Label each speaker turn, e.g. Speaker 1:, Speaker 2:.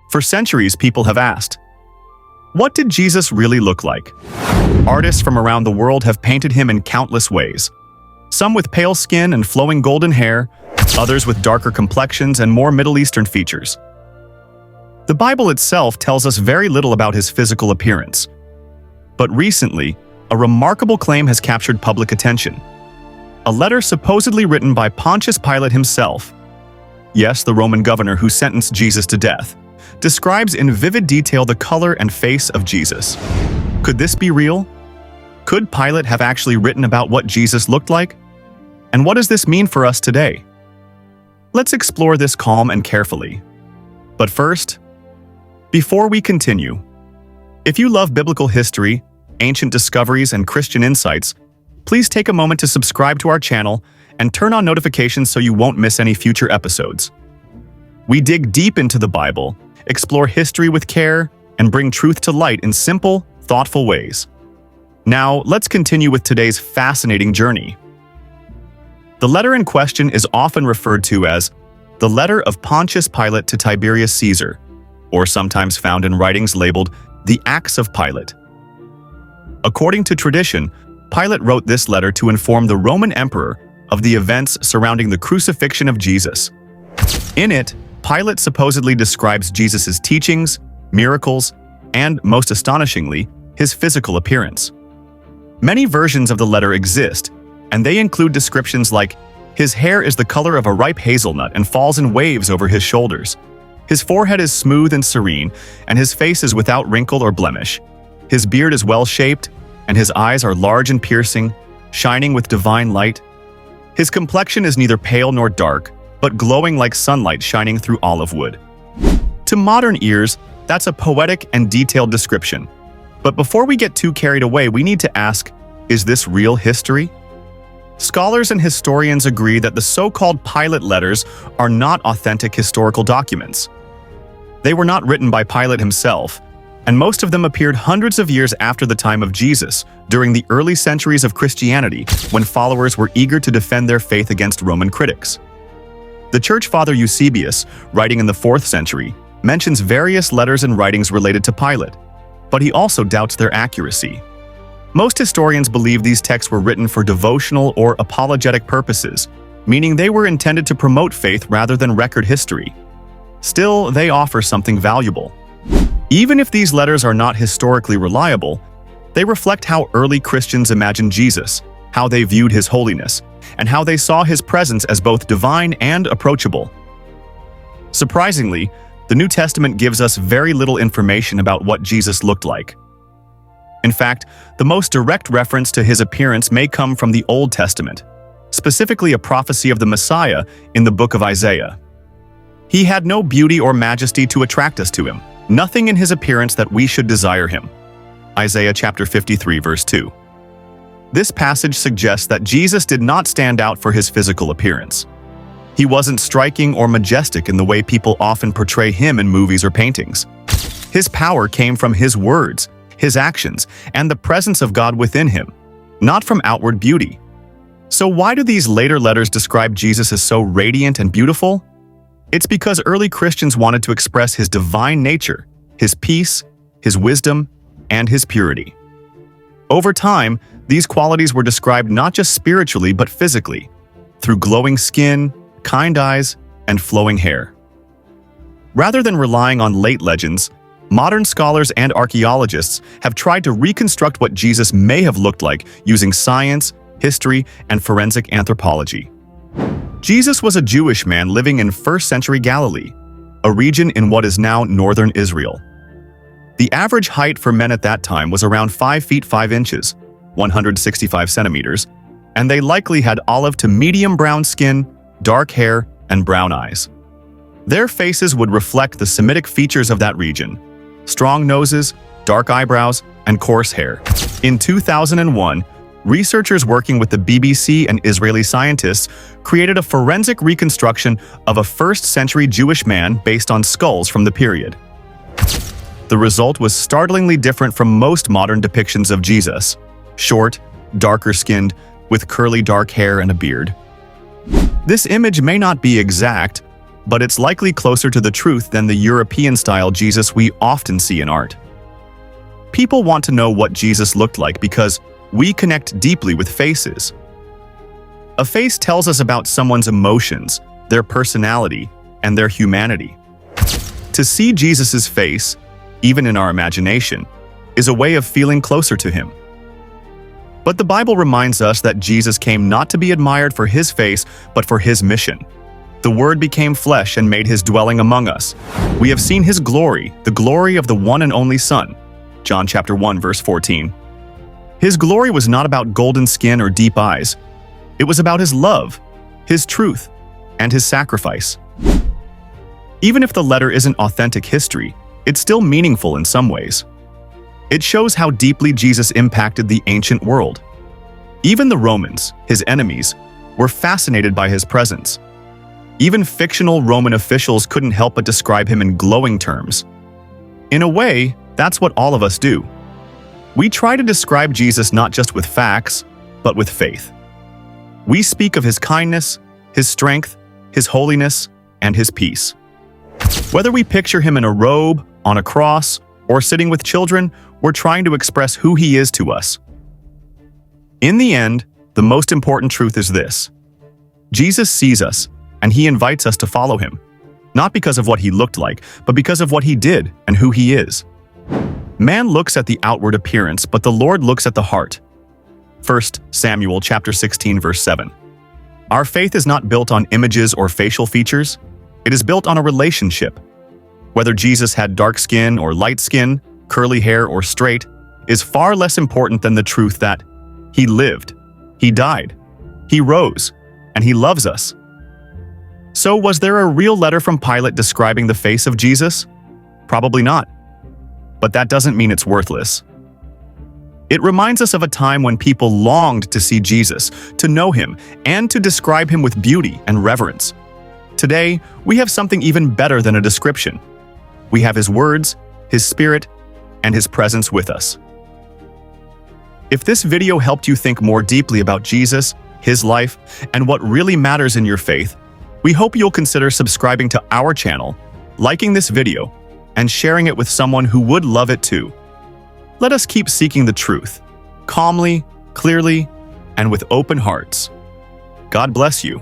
Speaker 1: For centuries, people have asked, what did Jesus really look like? Artists from around the world have painted him in countless ways. Some with pale skin and flowing golden hair, others with darker complexions and more Middle Eastern features. The Bible itself tells us very little about his physical appearance. But recently, a remarkable claim has captured public attention. A letter supposedly written by Pontius Pilate himself, yes, the Roman governor who sentenced Jesus to death, describes in vivid detail the color and face of Jesus. Could this be real? Could Pilate have actually written about what Jesus looked like? And what does this mean for us today? Let's explore this calm and carefully. But first, before we continue, if you love biblical history, ancient discoveries, and Christian insights, please take a moment to subscribe to our channel and turn on notifications so you won't miss any future episodes. We dig deep into the Bible, explore history with care, and bring truth to light in simple, thoughtful ways. Now, let's continue with today's fascinating journey. The letter in question is often referred to as the letter of Pontius Pilate to Tiberius Caesar, or sometimes found in writings labeled the Acts of Pilate. According to tradition, Pilate wrote this letter to inform the Roman emperor of the events surrounding the crucifixion of Jesus. In it, Pilate supposedly describes Jesus' teachings, miracles, and, most astonishingly, his physical appearance. Many versions of the letter exist, and they include descriptions like, his hair is the color of a ripe hazelnut and falls in waves over his shoulders. His forehead is smooth and serene, and his face is without wrinkle or blemish. His beard is well-shaped, and his eyes are large and piercing, shining with divine light. His complexion is neither pale nor dark, but glowing like sunlight shining through olive wood. To modern ears, that's a poetic and detailed description. But before we get too carried away, we need to ask, is this real history? Scholars and historians agree that the so-called Pilate letters are not authentic historical documents. They were not written by Pilate himself, and most of them appeared hundreds of years after the time of Jesus, during the early centuries of Christianity, when followers were eager to defend their faith against Roman critics. The church father Eusebius, writing in the 4th century, mentions various letters and writings related to Pilate, but he also doubts their accuracy. Most historians believe these texts were written for devotional or apologetic purposes, meaning they were intended to promote faith rather than record history. Still, they offer something valuable. Even if these letters are not historically reliable, they reflect how early Christians imagined Jesus, how they viewed his holiness, and how they saw his presence as both divine and approachable. Surprisingly, the New Testament gives us very little information about what Jesus looked like. In fact, the most direct reference to his appearance may come from the Old Testament, specifically a prophecy of the Messiah in the book of Isaiah. He had no beauty or majesty to attract us to him, nothing in his appearance that we should desire him. Isaiah chapter 53, verse 2. This passage suggests that Jesus did not stand out for his physical appearance. He wasn't striking or majestic in the way people often portray him in movies or paintings. His power came from his words, his actions, and the presence of God within him, not from outward beauty. So why do these later letters describe Jesus as so radiant and beautiful? It's because early Christians wanted to express his divine nature, his peace, his wisdom, and his purity. Over time, these qualities were described not just spiritually but physically, through glowing skin, kind eyes, and flowing hair. Rather than relying on late legends, modern scholars and archaeologists have tried to reconstruct what Jesus may have looked like using science, history, and forensic anthropology. Jesus was a Jewish man living in 1st century Galilee, a region in what is now northern Israel. The average height for men at that time was around 5 feet 5 inches, 165 centimeters, and they likely had olive to medium brown skin, dark hair, and brown eyes. Their faces would reflect the Semitic features of that region: strong noses, dark eyebrows, and coarse hair. In 2001, researchers working with the BBC and Israeli scientists created a forensic reconstruction of a 1st century Jewish man based on skulls from the period. The result was startlingly different from most modern depictions of Jesus: short, darker-skinned, with curly dark hair and a beard. This image may not be exact, but it's likely closer to the truth than the European-style Jesus we often see in art. People want to know what Jesus looked like because we connect deeply with faces. A face tells us about someone's emotions, their personality, and their humanity. To see Jesus' face, even in our imagination, is a way of feeling closer to him. But the Bible reminds us that Jesus came not to be admired for his face, but for his mission. The Word became flesh and made his dwelling among us. We have seen his glory, the glory of the one and only Son. John chapter 1, verse 14. His glory was not about golden skin or deep eyes. It was about his love, his truth, and his sacrifice. Even if the letter isn't authentic history, it's still meaningful in some ways. It shows how deeply Jesus impacted the ancient world. Even the Romans, his enemies, were fascinated by his presence. Even fictional Roman officials couldn't help but describe him in glowing terms. In a way, that's what all of us do. We try to describe Jesus not just with facts, but with faith. We speak of his kindness, his strength, his holiness, and his peace. Whether we picture him in a robe, on a cross, or sitting with children, we're trying to express who he is to us. In the end, the most important truth is this: Jesus sees us, and he invites us to follow him, not because of what he looked like, but because of what he did and who he is. Man looks at the outward appearance, but the Lord looks at the heart. 1 Samuel chapter 16, verse 7. Our faith is not built on images or facial features. It is built on a relationship. Whether Jesus had dark skin or light skin, curly hair or straight, is far less important than the truth that he lived, he died, he rose, and he loves us. So was there a real letter from Pilate describing the face of Jesus? Probably not. But that doesn't mean it's worthless. It reminds us of a time when people longed to see Jesus, to know him, and to describe him with beauty and reverence. Today, we have something even better than a description. We have his words, his spirit, and his presence with us. If this video helped you think more deeply about Jesus, his life, and what really matters in your faith, we hope you'll consider subscribing to our channel, liking this video, and sharing it with someone who would love it too. Let us keep seeking the truth, calmly, clearly, and with open hearts. God bless you.